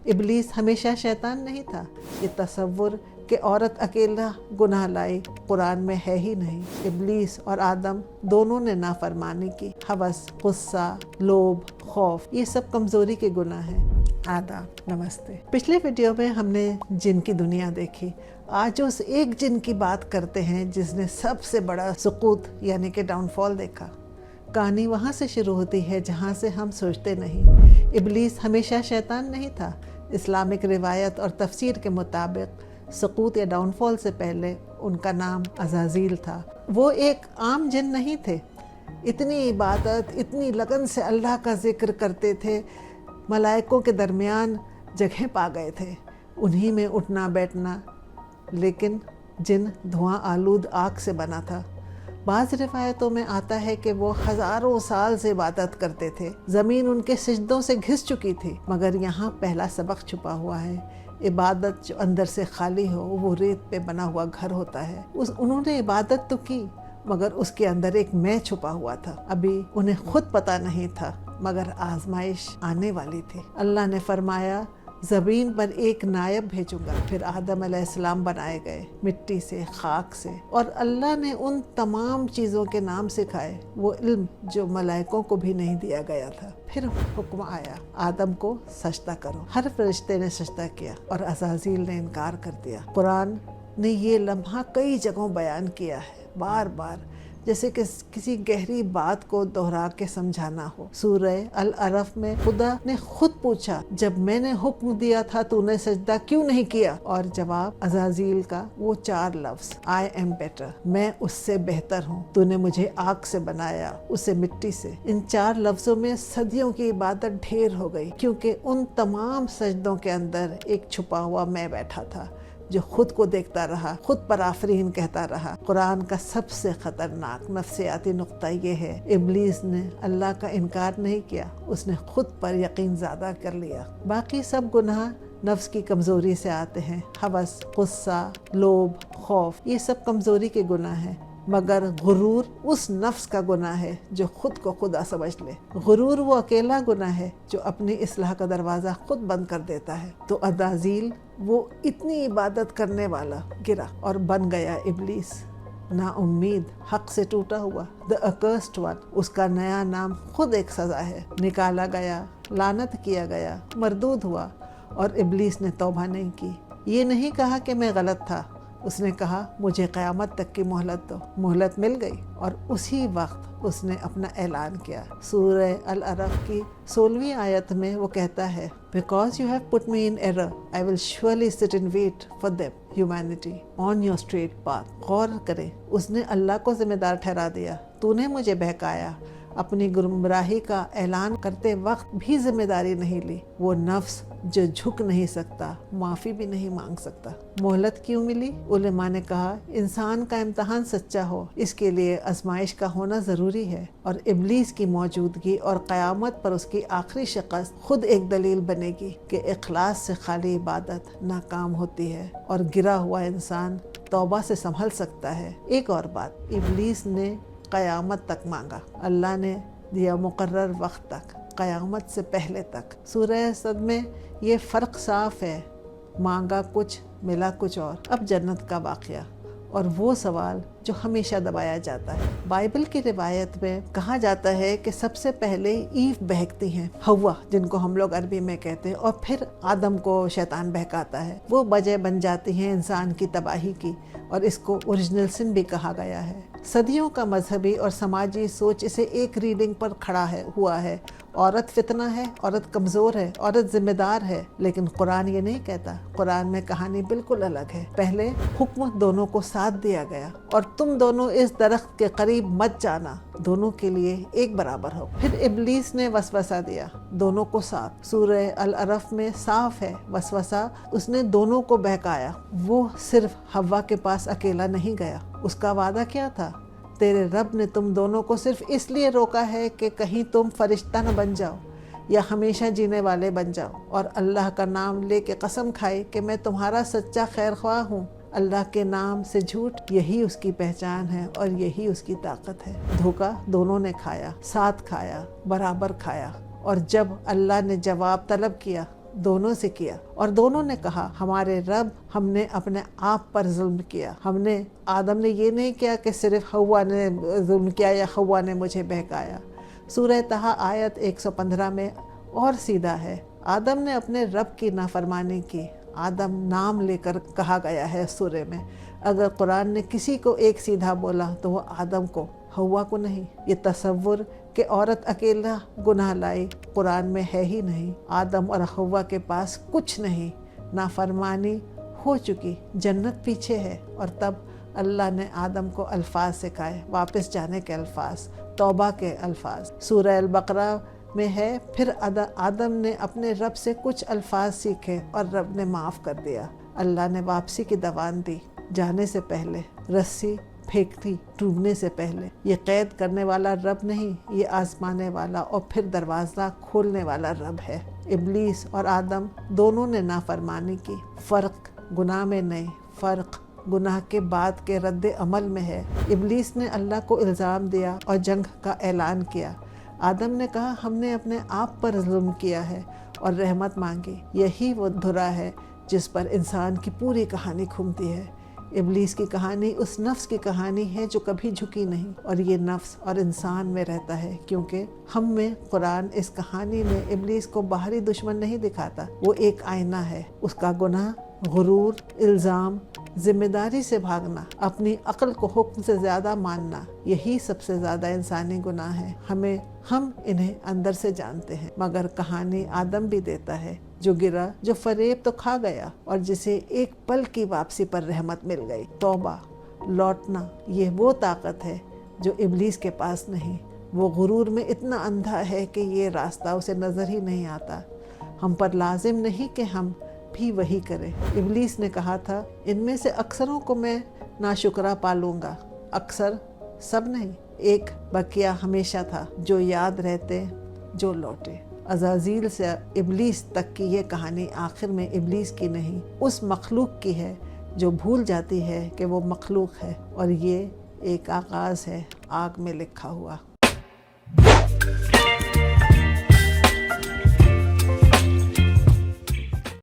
इबलीस हमेशा शैतान नहीं था। ये तसव्वुर कि औरत अकेला गुनाह लाई कुरान में है ही नहीं। इबलीस और आदम दोनों ने नाफरमानी की। हवस, गुस्सा, लोभ, खौफ, ये सब कमजोरी के गुनाह हैं। आदाब, नमस्ते। पिछले वीडियो में हमने जिन की दुनिया देखी। आज उस एक जिन की बात करते हैं जिसने सबसे बड़ा सुकूत यानी कि डाउनफॉल देखा। कहानी वहाँ से शुरू होती है जहाँ से हम सोचते नहीं। इबलीस हमेशा शैतान नहीं था। इस्लामिक रिवायत और तफसीर के मुताबिक सुकूत या डाउनफॉल से पहले उनका नाम अज़ाज़ील था। वो एक आम जिन नहीं थे। इतनी इबादत, इतनी लगन से अल्लाह का जिक्र करते थे, मलाइकों के दरमियान जगह पा गए थे, उन्हीं में उठना बैठना। लेकिन जिन धुआं आलूद आग से बना था। बाज़ रिवायतों में आता है कि वो हज़ारों साल से इबादत करते थे। ज़मीन उनके सिजदों से घिस चुकी थी। मगर यहाँ पहला सबक छुपा हुआ है। इबादत जो अंदर से खाली हो वो रेत पे बना हुआ घर होता है। उन्होंने इबादत तो की मगर उसके अंदर एक मैं छुपा हुआ था। अभी उन्हें खुद पता नहीं था मगर आजमाइश आने वाली थी। अल्लाह ने फरमाया, ज़मीन पर एक नायब भेजूंगा। फिर आदम अलैहिस्सलाम बनाए गए मिट्टी से, खाक से, और अल्लाह ने उन तमाम चीज़ों के नाम सिखाए, वो इल्म जो मलाइकों को भी नहीं दिया गया था। फिर हुक्म आया, आदम को सजदा करो। हर फरिश्ते ने सजदा किया और अज़ाज़ील ने इनकार कर दिया। कुरान ने ये लम्हा कई जगहों बयान किया है, बार बार, जैसे कि किसी गहरी बात को दोहरा के समझाना हो। सूरह अल अरफ में खुदा ने खुद पूछा, जब मैंने हुक्म दिया था तूने सजदा क्यों नहीं किया? और जवाब अज़ाज़ील का वो 4 लफ्ज़, आई एम बेटर, मैं उससे बेहतर हूँ। तूने मुझे आग से बनाया, उसे मिट्टी से। इन 4 लफ्ज़ों में सदियों की इबादत ढेर हो गई, क्योंकि उन तमाम सजदों के अंदर एक छुपा हुआ मैं बैठा था जो खुद को देखता रहा, खुद पर आफरीन कहता रहा। कुरान का सबसे खतरनाक नफ्सियाती नुक्ता ये है, इब्लीस ने अल्लाह का इनकार नहीं किया, उसने खुद पर यकीन ज़्यादा कर लिया। बाकी सब गुनाह नफ्स की कमज़ोरी से आते हैं। हवस, गुस्सा, लोभ, खौफ, ये सब कमज़ोरी के गुनाह हैं। मगर गुरूर उस नफ्स का गुनाह है जो खुद को खुदा समझ ले। गुरूर वो अकेला गुनाह है जो अपनी इस्लाह का दरवाज़ा खुद बंद कर देता है। तो अज़ाज़ील वो इतनी इबादत करने वाला गिरा और बन गया इब्लीस, ना उम्मीद, हक से टूटा हुआ, द अकर्स्ड वन। उसका नया नाम खुद एक सज़ा है। निकाला गया, लानत किया गया, मरदूद हुआ, और इब्लीस ने तौबा नहीं की। ये नहीं कहा कि मैं गलत था, उसने कहा मुझे क़यामत तक की मोहलत दो। मोहलत मिल गई और उसी वक्त उसने अपना ऐलान किया। सूरह अल अरफ की 16वीं आयत में वो कहता है, because you have put me in error I will surely sit in wait for them humanity on your straight path. गौर करें, उसने अल्लाह को जिम्मेदार ठहरा दिया। तूने मुझे बहकाया, अपनी गुमराही का ऐलान करते वक्त भी जिम्मेदारी नहीं ली। वो नफ्स जो झुक नहीं सकता, माफ़ी भी नहीं मांग सकता। मोहलत क्यों मिली? उलेमा ने कहा, इंसान का इम्तहान सच्चा हो, इसके लिए आजमाइश का होना ज़रूरी है। और इब्लीस की मौजूदगी और क़यामत पर उसकी आखिरी शिकस्त खुद एक दलील बनेगी कि इखलास से खाली इबादत नाकाम होती है और गिरा हुआ इंसान तौबा से संभल सकता है। एक और बात, इब्लीस ने क़यामत तक मांगा, अल्लाह ने दिया मुकर्रर वक्त तक, क़यामत से पहले तक। सूरह सद में ये फ़र्क साफ है, मांगा कुछ मिला कुछ और। अब जन्नत का वाक़या और वो सवाल जो हमेशा दबाया जाता है। बाइबल की रिवायत में कहा जाता है कि सबसे पहले ईव बहकती हैं, हवा जिनको हम लोग अरबी में कहते हैं, और फिर आदम को शैतान बहकाता है। वो वजह बन जाती हैं इंसान की तबाही की, और इसको ओरिजिनल सिन भी कहा गया है। सदियों का मजहबी और समाजी सोच इसे एक रीडिंग पर खड़ा हुआ है। औरत फितना है, औरत कमज़ोर है, औरत जिम्मेदार है। लेकिन कुरान ये नहीं कहता। कुरान में कहानी बिल्कुल अलग है। पहले हुक्म दोनों को साथ दिया गया, और तुम दोनों इस दरख्त के करीब मत जाना, दोनों के लिए एक बराबर हो। फिर इब्लीस ने वसवसा दिया, दोनों को साथ। सूरह अल अरफ में साफ है वसवसा, उसने दोनों को बहकाया। वो सिर्फ हव्वा के पास अकेला नहीं गया। उसका वादा क्या था? तेरे रब ने तुम दोनों को सिर्फ इसलिए रोका है कि कहीं तुम फरिश्ता न बन जाओ या हमेशा जीने वाले बन जाओ, और अल्लाह का नाम लेके कसम खाई कि मैं तुम्हारा सच्चा खैर ख्वाह हूँ। अल्लाह के नाम से झूठ, यही उसकी पहचान है और यही उसकी ताकत है। धोखा दोनों ने खाया, साथ खाया, बराबर खाया। और जब अल्लाह ने जवाब तलब किया, दोनों से किया और दोनों ने कहा हमारे रब हमने अपने आप पर जुल्म किया। आदम ने ये नहीं किया कि सिर्फ हव्वा ने जुल्म किया या हव्वा ने मुझे बहकाया। सूरह तहा आयत 115 में और सीधा है, आदम ने अपने रब की नाफरमानी की। आदम नाम लेकर कहा गया है सूरह में। अगर कुरान ने किसी को एक सीधा बोला तो वो आदम को, हव्वा को नहीं। ये तसव्वुर कि औरत अकेला गुनाह लाई कुरान में है ही नहीं। आदम और हव्वा के पास कुछ नहीं, नाफरमानी हो चुकी, जन्नत पीछे है। और तब अल्लाह ने आदम को अल्फाज सिखाए, वापस जाने के अल्फाज, तौबा के अल्फाज। सूरह अल-बकरा में है, फिर आदम ने अपने रब से कुछ अल्फाज सीखे और रब ने माफ़ कर दिया। अल्लाह ने वापसी की दवान दी, जाने से पहले रस्सी फेंकती डूबने से पहले। ये कैद करने वाला रब नहीं, ये आजमाने वाला और फिर दरवाज़ा खोलने वाला रब है। इब्लीस और आदम दोनों ने नाफरमानी की। फ़र्क गुनाह में नहीं, फ़र्क गुनाह के बाद के रद्द अमल में है। इब्लीस ने अल्लाह को इल्ज़ाम दिया और जंग का ऐलान किया। आदम ने कहा हमने अपने आप पर जुल्म किया है और रहमत मांगी। यही वो धुरा है जिस पर इंसान की पूरी कहानी घूमती है। इब्लीस की कहानी उस नफ्स की कहानी है जो कभी झुकी नहीं, और ये नफ्स और इंसान में रहता है, क्योंकि हम में कुरान इस कहानी में इब्लीस को बाहरी दुश्मन नहीं दिखाता। वो एक आईना है। उसका गुनाह, गुरूर, इल्ज़ाम, जिम्मेदारी से भागना, अपनी अक्ल को हुक्म से ज़्यादा मानना, यही सबसे ज़्यादा इंसानी गुनाह है। हम इन्हें अंदर से जानते हैं, मगर कहानी आदम भी देता है, जो गिरा, जो फरेब तो खा गया और जिसे एक पल की वापसी पर रहमत मिल गई। तौबा, लौटना, ये वो ताकत है जो इब्लीस के पास नहीं। वो गुरूर में इतना अंधा है कि ये रास्ता उसे नज़र ही नहीं आता। हम पर लाजिम नहीं कि हम भी वही करें। इब्लीस ने कहा था इनमें से अक्सरों को मैं नाशुक्रा पालूंगा। अक्सर, सब नहीं, एक बकिया हमेशा था, जो याद रहते, जो लौटे। अज़ाज़ील से इब्लीस तक की ये कहानी आखिर में इब्लीस की नहीं, उस मखलूक की है जो भूल जाती है कि वो मखलूक है, और ये एक आगाज़ है आग में लिखा हुआ।